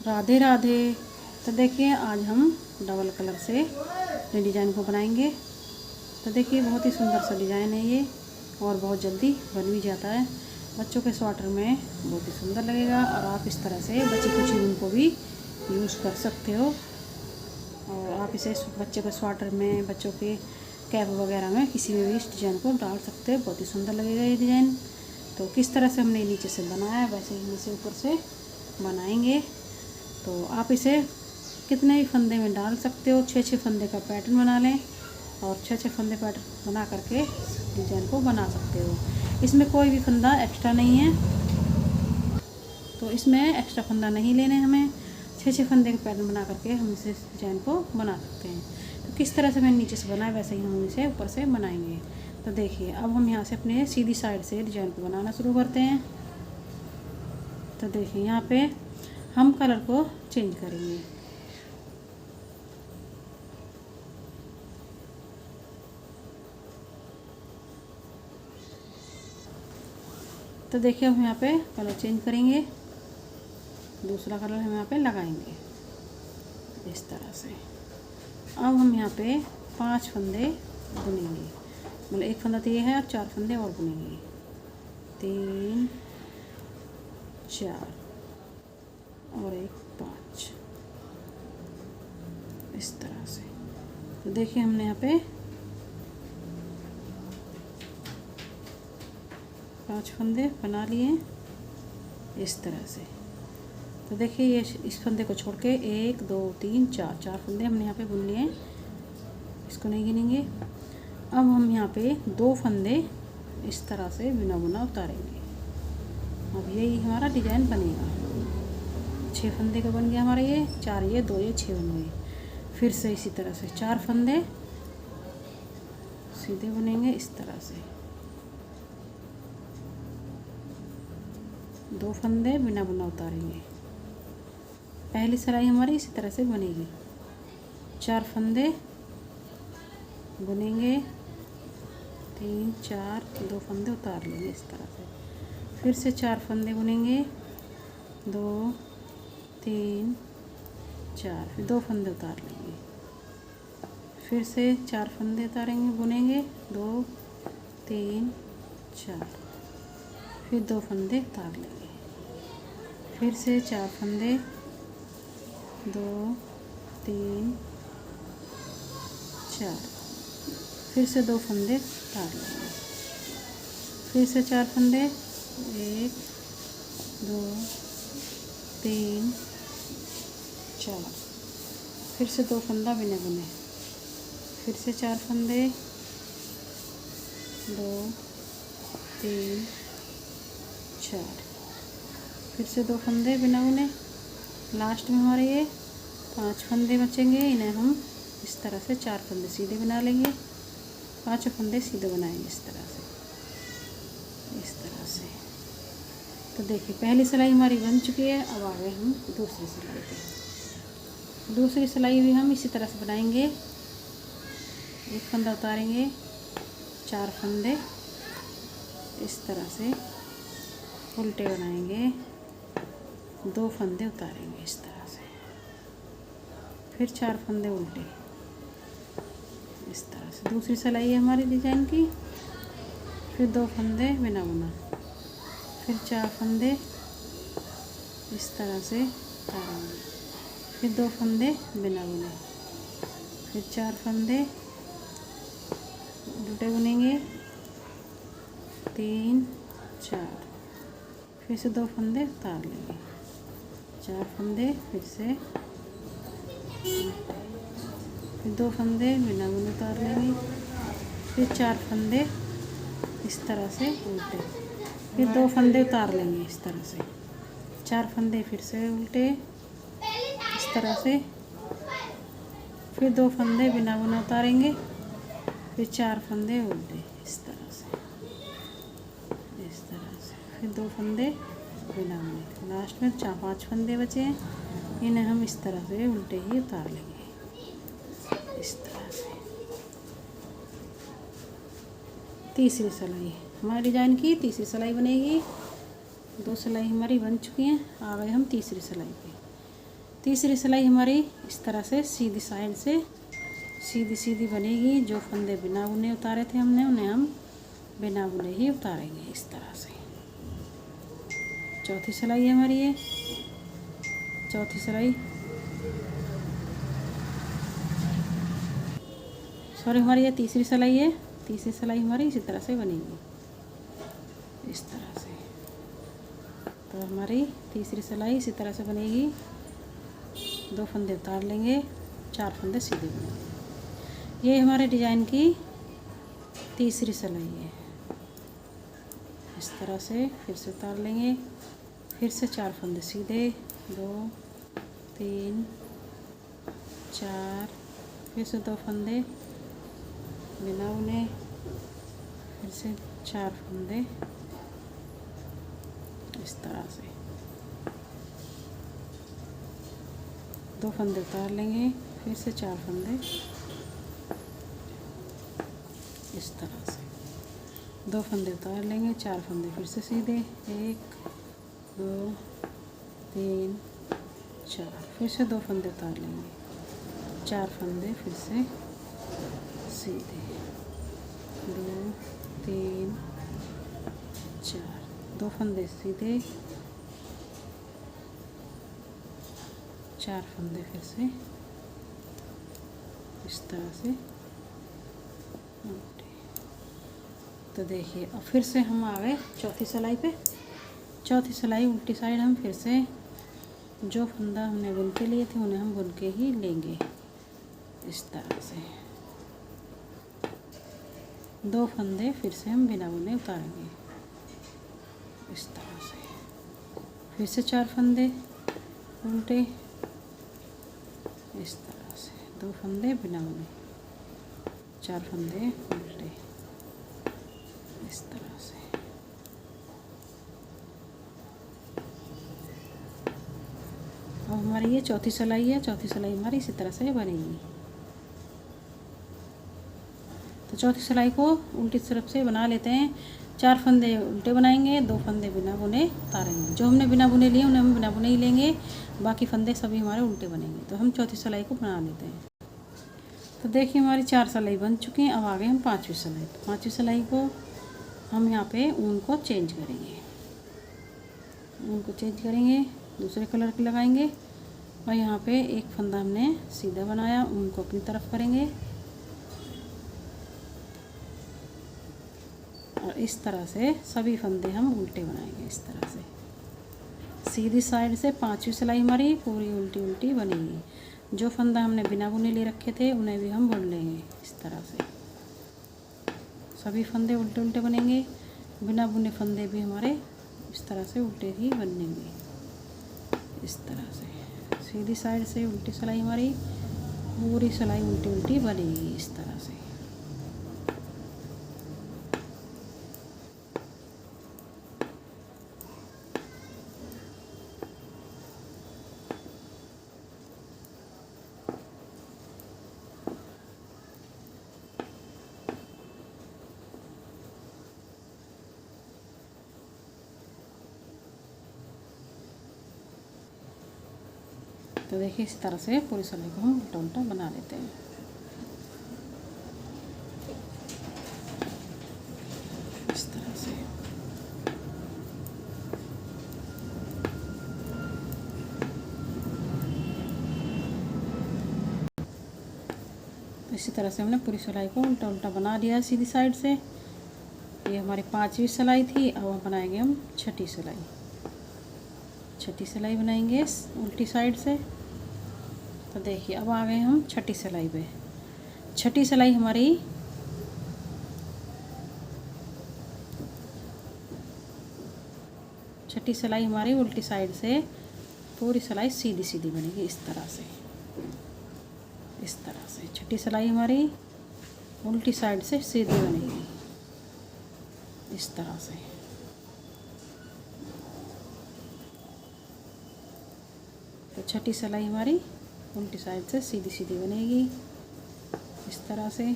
राधे राधे। तो देखिए आज हम डबल कलर से डिज़ाइन को बनाएंगे। तो देखिए बहुत ही सुंदर सा डिज़ाइन है ये और बहुत जल्दी बन भी जाता है। बच्चों के स्वेटर में बहुत ही सुंदर लगेगा और आप इस तरह से बच्चे के चुन को भी यूज़ कर सकते हो और आप इसे बच्चे के स्वेटर में, बच्चों के कैप वगैरह में, किसी में भी इस डिज़ाइन को डाल सकते हो। बहुत ही सुंदर लगेगा ये डिज़ाइन। तो किस तरह से हमने नीचे से बनाया है वैसे ही नीचे ऊपर से बनाएंगे। तो आप इसे कितने ही फंदे में डाल सकते हो। 6-6 फंदे का पैटर्न बना लें और 6-6 फंदे पैटर्न बना करके डिज़ाइन को बना सकते हो। इसमें कोई भी फंदा एक्स्ट्रा नहीं है, तो इसमें एक्स्ट्रा फंदा नहीं लेने हमें। 6-6 फंदे का पैटर्न बना करके हम इस डिज़ाइन को बना सकते हैं। तो किस तरह से मैंने नीचे से बनाया वैसे ही हम इसे ऊपर से बनाएंगे। तो देखिए अब हम यहाँ से अपने सीधी साइड से डिज़ाइन को बनाना शुरू करते हैं। तो देखिए यहाँ पे हम कलर को चेंज करेंगे। तो देखिए हम यहाँ पे कलर चेंज करेंगे, दूसरा कलर हम यहाँ पे लगाएंगे इस तरह से। अब हम यहाँ पे 5 फंदे बुनेंगे, मतलब एक फंदा तो ये है और 4 फंदे और बुनेंगे। 3 4 और एक 5 इस तरह से। तो देखिए हमने यहाँ पे 5 फंदे बना लिए इस तरह से। तो देखिए ये इस फंदे को छोड़ के 1 2 3 4 फंदे हमने यहाँ पे बुन लिए, इसको नहीं गिनेंगे। अब हम यहाँ पे 2 फंदे इस तरह से बिना बुना उतारेंगे। अब यही हमारा डिज़ाइन बनेगा। 6 फंदे का बन गया हमारा ये, 4 ये 2 ये 6 बन गए। फिर से इसी तरह से 4 फंदे सीधे बुनेंगे इस तरह से, 2 फंदे बिना बुना उतारेंगे। पहली सिलाई हमारी इसी तरह से बनेगी। 4 फंदे बुनेंगे, 3 4 2 फंदे उतार लेंगे इस तरह से। फिर से 4 फंदे बुनेंगे, 2 3 4, फिर 2 फंदे उतार लेंगे। फिर से 4 फंदे उतारेंगे, बुनेंगे, 2 3 4, फिर 2 फंदे उतार लेंगे। फिर से 4 फंदे, 2 3 4, फिर से 2 फंदे उतार लेंगे। फिर से 4 फंदे, 1 2 3 4, फिर से 2 फंदा बिना बुने। फिर से 4 फंदे, 2 3 4, फिर से 2 फंदे बिना बुने। लास्ट में हमारे ये 5 फंदे बचेंगे, इन्हें हम इस तरह से 4 फंदे सीधे बना लेंगे, 5 फंदे सीधे बनाएंगे इस तरह से, इस तरह से। तो देखिए पहली सिलाई हमारी बन चुकी है। अब आ गए हम दूसरी सिलाई पे। दूसरी सिलाई भी हम इसी तरह से बनाएंगे। एक फंदा उतारेंगे, 4 फंदे इस तरह से उल्टे बनाएंगे, 2 फंदे उतारेंगे इस तरह से। फिर 4 फंदे उल्टे इस तरह से। दूसरी सिलाई है हमारी डिज़ाइन की। फिर 2 फंदे बिना बुना, फिर 4 फंदे इस तरह से उतारेंगे, फिर 2 फंदे बिना बुने, फिर 4 फंदे उल्टे बुनेंगे, 3 4, फिर से 2 फंदे उतार लेंगे, 4 फंदे, फिर से फिर 2 फंदे बिना बुने उतार लेंगे, फिर 4 फंदे इस तरह से उल्टे, फिर 2 फंदे उतार लेंगे इस तरह से, 4 फंदे फिर से उल्टे इस तरह से, फिर 2 फंदे बिना बुने उतारेंगे, फिर 4 फंदे उल्टे इस तरह से, इस तरह से, फिर 2 फंदे बिना बुने। लास्ट में 4-5 फंदे बचे हैं, इन्हें हम इस तरह से उल्टे ही उतार लेंगे इस तरह से। तीसरी सिलाई हमारी डिज़ाइन की तीसरी सिलाई बनेगी। 2 सिलाई हमारी बन चुकी हैं। आ गए हम तीसरी सिलाई पे। तीसरी सिलाई हमारी इस तरह से सीधी साइड से सीधी सीधी बनेगी। जो फंदे बिना बुने उतारे थे हमने, उन्हें हम बिना बुने ही उतारेंगे इस तरह से। चौथी सिलाई है हमारी ये, चौथी सिलाई, सॉरी हमारी ये तीसरी सिलाई है। तीसरी सिलाई हमारी इसी तरह से बनेगी इस तरह से। तो हमारी तीसरी सिलाई इसी तरह से बनेगी। 2 फंदे उतार लेंगे, 4 फंदे सीधे बनेंगे। ये हमारे डिजाइन की तीसरी सिलाई है। इस तरह से फिर से उतार लेंगे, फिर से 4 फंदे सीधे, 2 3 4, फिर से 2 फंदे बिना बुने, फिर से 4 फंदे इस तरह से। 2 फंदे उतार लेंगे, फिर से 4 फंदे इस तरह से। 2 फंदे उतार लेंगे, 4 फंदे फिर से सीधे, 1 2 3 4, फिर से 2 फंदे उतार लेंगे, 4 फंदे फिर से सीधे, 2 3 4, 2 फंदे सीधे, 4 फंदे फिर से इस तरह से उल्टे। तो देखिए अब फिर से हम आ गए चौथी सिलाई पे। चौथी सिलाई उल्टी साइड हम फिर से जो फंदा हमने बुन के लिए थे उन्हें हम बुन के ही लेंगे इस तरह से। 2 फंदे फिर से हम बिना बुने उतारेंगे इस तरह से। फिर से 4 फंदे उल्टे इस तरह से, 2 फंदे बिना बुने, 4 फंदे उल्टे इस तरह से। अब हमारी ये चौथी सिलाई है। चौथी सिलाई हमारी इसी तरह से बनेगी। तो चौथी सिलाई को उल्टी तरफ से बना लेते हैं। 4 फंदे उल्टे बनाएंगे, 2 फंदे बिना बुने उतारेंगे। जो हमने बिना बुने लिए उन्हें हम बिना बुने ही लेंगे, बाकी फंदे सभी हमारे उल्टे बनेंगे। तो हम चौथी सिलाई को बना लेते हैं। तो देखिए हमारी 4 सिलाई बन चुकी हैं। अब आ गए हम 5वीं सिलाई। तो 5वीं सिलाई को हम यहाँ पे ऊन को चेंज करेंगे, ऊन को चेंज करेंगे, दूसरे कलर की लगाएंगे और यहाँ पे एक फंदा हमने सीधा बनाया, ऊन को अपनी तरफ करेंगे और इस तरह से सभी फंदे हम उल्टे बनाएंगे इस तरह से। सीधी साइड से 5वीं सिलाई हमारी पूरी उल्टी उल्टी बनेगी। जो फंदा हमने बिना बुने ले रखे थे उन्हें भी हम बुन लेंगे इस तरह से। सभी फंदे उल्टे उल्टे बनेंगे, बिना बुने फंदे भी हमारे इस तरह से उल्टे ही बनेंगे इस तरह से। सीधी साइड से उल्टी सिलाई हमारी पूरी सिलाई उल्टी उल्टी बनेगी इस तरह से। तो देखिए इस तरह से पूरी सिलाई को हम उल्टा उल्टा बना लेते हैं इस तरह से। तो इसी तरह से हमने पूरी सिलाई को उल्टा उल्टा बना दिया सीधी साइड से। ये हमारी 5वीं सिलाई थी। अब हम बनाएंगे हम 6ठी सिलाई। 6ठी सिलाई बनाएंगे उल्टी साइड से। तो देखिए अब आ गए हम 6ठी सिलाई पे। 6ठी सिलाई हमारी छठी सिलाई हमारी उल्टी साइड से पूरी सिलाई सीधी सीधी बनेगी इस तरह से। इस तरह से 6ठी सिलाई हमारी उल्टी साइड से सीधी बनेगी इस तरह से। तो 6ठी सिलाई हमारी उल्टी साइड से सीधी सीधी बनेगी इस तरह से।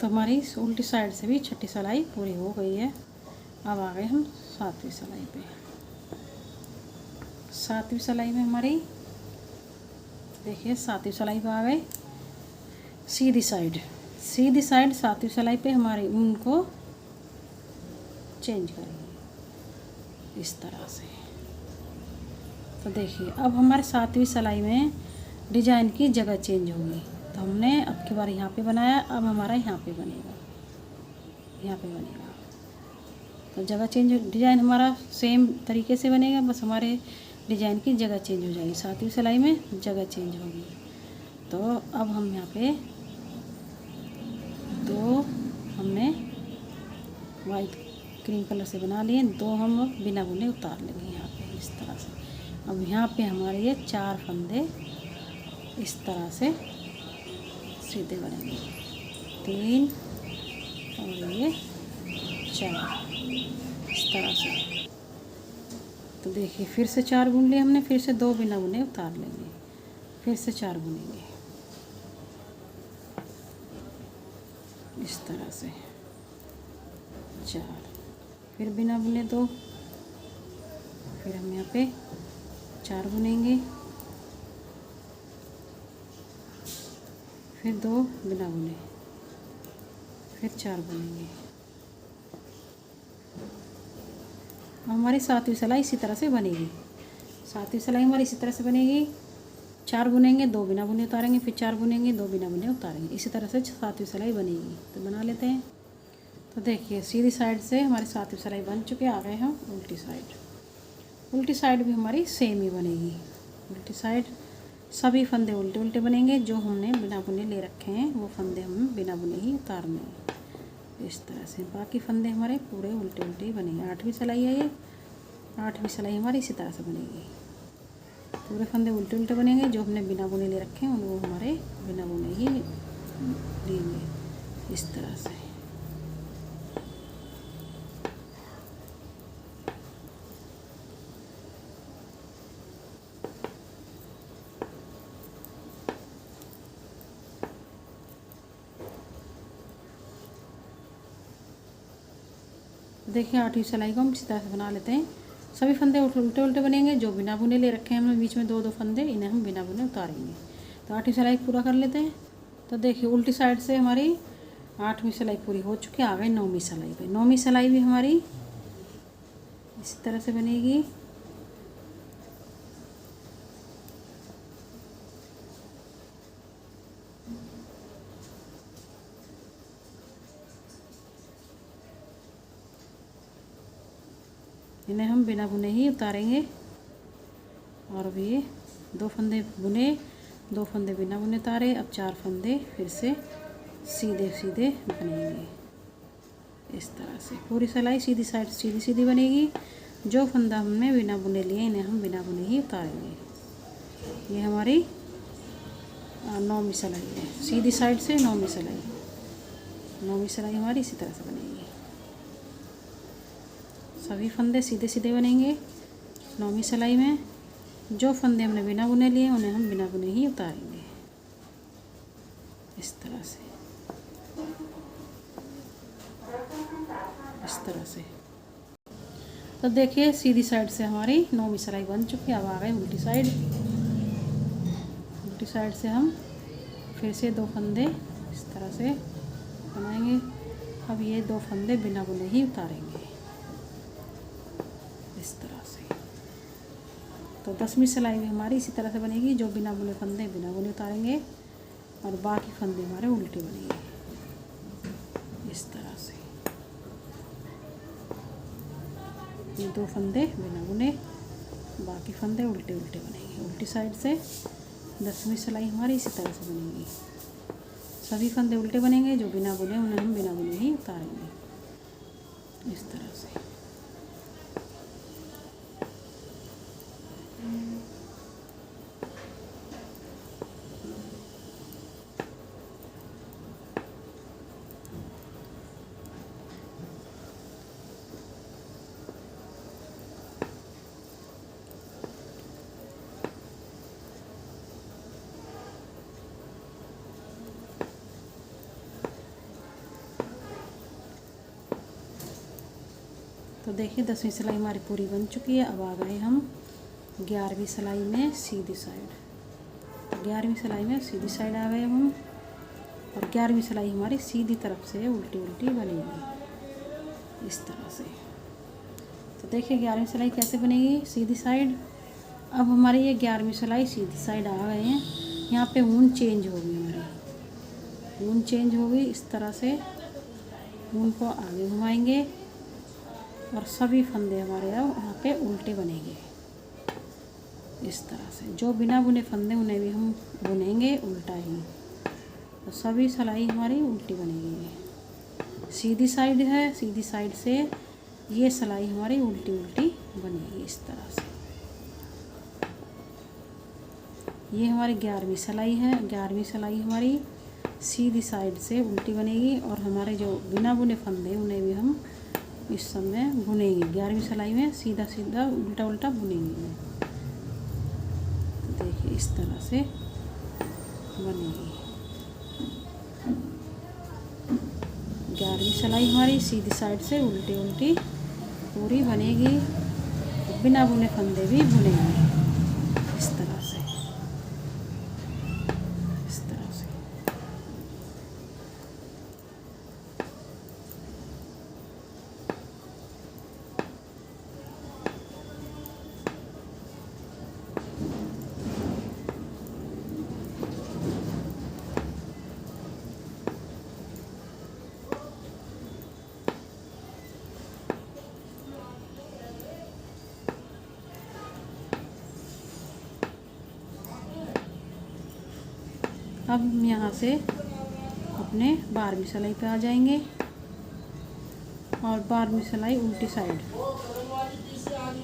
तो हमारी उल्टी साइड से भी छठी सिलाई पूरी हो गई है। अब आ गए हम 7वीं सिलाई पे। 7वीं सिलाई में हमारी देखिए 7वीं सिलाई पे आ गए सीधी साइड। सीधी साइड 7वीं सिलाई पे हमारी ऊन को चेंज करेंगे इस तरह से। तो देखिए अब हमारे 7वीं सिलाई में डिजाइन की जगह चेंज होगी। तो हमने अब की बार यहाँ पे बनाया, अब हमारा यहाँ पे बनेगा, यहाँ पे बनेगा। तो जगह चेंज, डिजाइन हमारा सेम तरीके से बनेगा, बस हमारे डिजाइन की जगह चेंज हो जाएगी। 7वीं सिलाई में जगह चेंज होगी। तो अब हम यहाँ पे दो हमने वाइट क्रीम कलर से बना लिए, दो हम बिना बुने उतार लेंगे यहाँ पे इस तरह से। अब यहाँ पे हमारे ये 4 फंदे इस तरह से सीधे बनेंगे, 3 और ये 4 इस तरह से। तो देखिए फिर से 4 बुन लिए हमने, फिर से 2 बिना बुने उतार लेंगे, फिर से 4 बुनेंगे इस तरह से 4, फिर बिना बुने 2, फिर हम यहाँ पे 4 बुनेंगे, फिर 2 बिना बुने, फिर 4 बुनेंगे। हमारी 7वीं सिलाई इसी तरह से बनेगी। 7वीं सिलाई हमारी इसी तरह से बनेगी, 4 बुनेंगे, 2 बिना बुने उतारेंगे, फिर 4 बुनेंगे, 2 बिना बुने उतारेंगे। इसी तरह से 7वीं सिलाई बनेगी। तो बना लेते हैं। तो देखिए सीधी साइड से हमारी 7वीं सिलाई बन चुके, आ गए हम उल्टी साइड। उल्टी साइड भी हमारी सेम ही बनेगी। उल्टी साइड सभी फंदे उल्टे उल्टे बनेंगे। जो हमने बिना बुने ले रखे हैं वो फंदे हम बिना बुने ही उतारने हैं इस तरह से। बाकी फंदे हमारे पूरे उल्टे उल्टे ही बनेंगे। 8वीं सिलाई है ये, 8वीं सिलाई हमारी इसी तरह से बनेगी। पूरे फंदे उल्टे उल्टे बनेंगे। जो हमने बिना बुने ले रखे हैं वो हमारे बिना बुने ही लेंगे इस तरह से। देखिए 8वीं सिलाई को हम इसी तरह से बना लेते हैं। सभी फंदे उल्टे उल्टे बनेंगे। जो बिना बुने ले रखे हैं हमने बीच में 2 फंदे, इन्हें हम बिना बुने उतारेंगे। तो 8वीं सिलाई पूरा कर लेते हैं। तो देखिए उल्टी साइड से हमारी 8वीं सिलाई पूरी हो चुकी है, आ गई 9वीं सिलाई पे। 9वीं सिलाई भी हमारी इसी तरह से बनेगी। इन्हें हम बिना बुने ही उतारेंगे। और अब ये 2 फंदे बुने, 2 फंदे बिना बुने उतारे। अब 4 फंदे फिर से सीधे सीधे बनेंगे इस तरह से। पूरी सिलाई सीधी साइड सीधी सीधी बनेगी। जो फंदा हमने बिना बुने लिए इन्हें हम बिना बुने ही उतारेंगे। ये हमारी 9वीं सिलाई है। सीधी साइड से 9वीं सिलाई। 9वीं सिलाई हमारी इसी तरह से बनेगी। सभी फंदे सीधे सीधे बनेंगे 9वीं सिलाई में। जो फंदे हमने बिना बुने लिए उन्हें हम बिना बुने ही उतारेंगे इस तरह से, इस तरह से। तो देखिए सीधी साइड से हमारी 9वीं सिलाई बन चुकी है। अब आ गए उल्टी साइड। उल्टी साइड से हम फिर से 2 फंदे इस तरह से बनाएंगे। अब ये 2 फंदे बिना बुने ही उतारेंगे इस तरह से। तो 10वीं सिलाई भी हमारी इसी तरह से बनेगी। जो बिना बुने फंदे बिना बुने उतारेंगे और बाकी फंदे हमारे उल्टे बनेंगे इस तरह से। ये 2 फंदे बिना बुने, बाकी फंदे उल्टे उल्टे बनेंगे। उल्टी साइड से 10वीं सिलाई हमारी इसी तरह से बनेगी। सभी फंदे उल्टे बनेंगे। जो बिना बुने उन्हें हम बिना बुने ही उतारेंगे इस तरह से। तो देखिए 10वीं सिलाई हमारी पूरी बन चुकी है। अब आ गए हम 11वीं सिलाई में सीधी साइड। तो 11वीं सिलाई में सीधी साइड आ गए हम, और 11वीं सिलाई हमारी सीधी तरफ से उल्टी उल्टी बनेगी इस तरह से। तो देखिए 11वीं सिलाई कैसे बनेगी सीधी साइड। अब हमारी ये 11वीं सिलाई सीधी साइड आ गए हैं। यहाँ पे ऊन चेंज होगी, हमारी ऊन चेंज होगी इस तरह से। ऊन को आगे घुमाएंगे और सभी फंदे हमारे अब यहाँ पे उल्टे बनेंगे इस तरह से। जो बिना बुने फंदे उन्हें भी हम बुनेंगे उल्टा ही, तो सभी सिलाई हमारी उल्टी बनेगी। सीधी साइड है, सीधी साइड से ये सिलाई हमारी उल्टी उल्टी बनेगी इस तरह से। ये हमारी 11वीं सिलाई है। 11वीं सिलाई हमारी सीधी साइड से उल्टी बनेगी, और हमारे जो बिना बुने फंदे उन्हें भी हम इस समय बुनेंगे। 11वीं सिलाई में सीधा सीधा उल्टा उल्टा बुनेंगे। तो देखिए इस तरह से बनेगी 11वीं सिलाई हमारी सीधी साइड से उल्टी उल्टी पूरी बनेगी, बिना बुने फंदे भी बुनेंगे इस तरह से, इस तरह से। अब हम यहाँ से अपने 12वीं सिलाई पे आ जाएंगे, और 12वीं सिलाई उल्टी साइड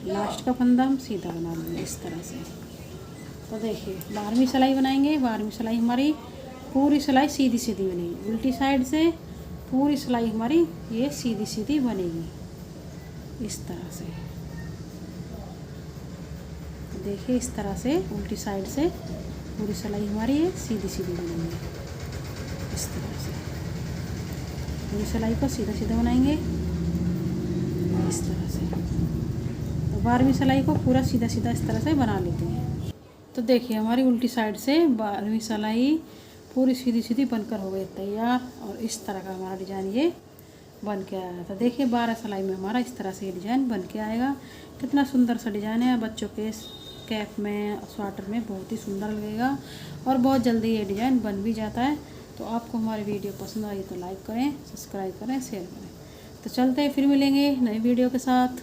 लास्ट का फंदा हम सीधा बना लेंगे इस तरह से। तो देखिए 12वीं सिलाई बनाएंगे। 12वीं सिलाई हमारी पूरी सिलाई सीधी सीधी बनेगी, उल्टी साइड से पूरी सिलाई हमारी ये सीधी सीधी बनेगी इस तरह से। तो देखिए इस तरह से उल्टी साइड से पूरी सिलाई हमारी ये सीधी सीधी बनेगी इस तरह से। पूरी सिलाई को सीधा सीधा बनाएंगे इस तरह से। तो 12वीं सिलाई को पूरा सीधा सीधा इस तरह से बना लेते हैं। तो देखिए हमारी उल्टी साइड से 12वीं सिलाई पूरी सीधी सीधी बनकर हो गई तैयार, और इस तरह का हमारा डिज़ाइन ये बन के आया। तो देखिए 12 सिलाई में हमारा इस तरह से ये डिज़ाइन बन के आएगा। कितना सुंदर सा डिज़ाइन है। बच्चों के कैप में, स्वेटर में बहुत ही सुंदर लगेगा, और बहुत जल्दी ये डिज़ाइन बन भी जाता है। तो आपको हमारी वीडियो पसंद आई तो लाइक करें, सब्सक्राइब करें, शेयर करें। तो चलते हैं, फिर मिलेंगे नई वीडियो के साथ।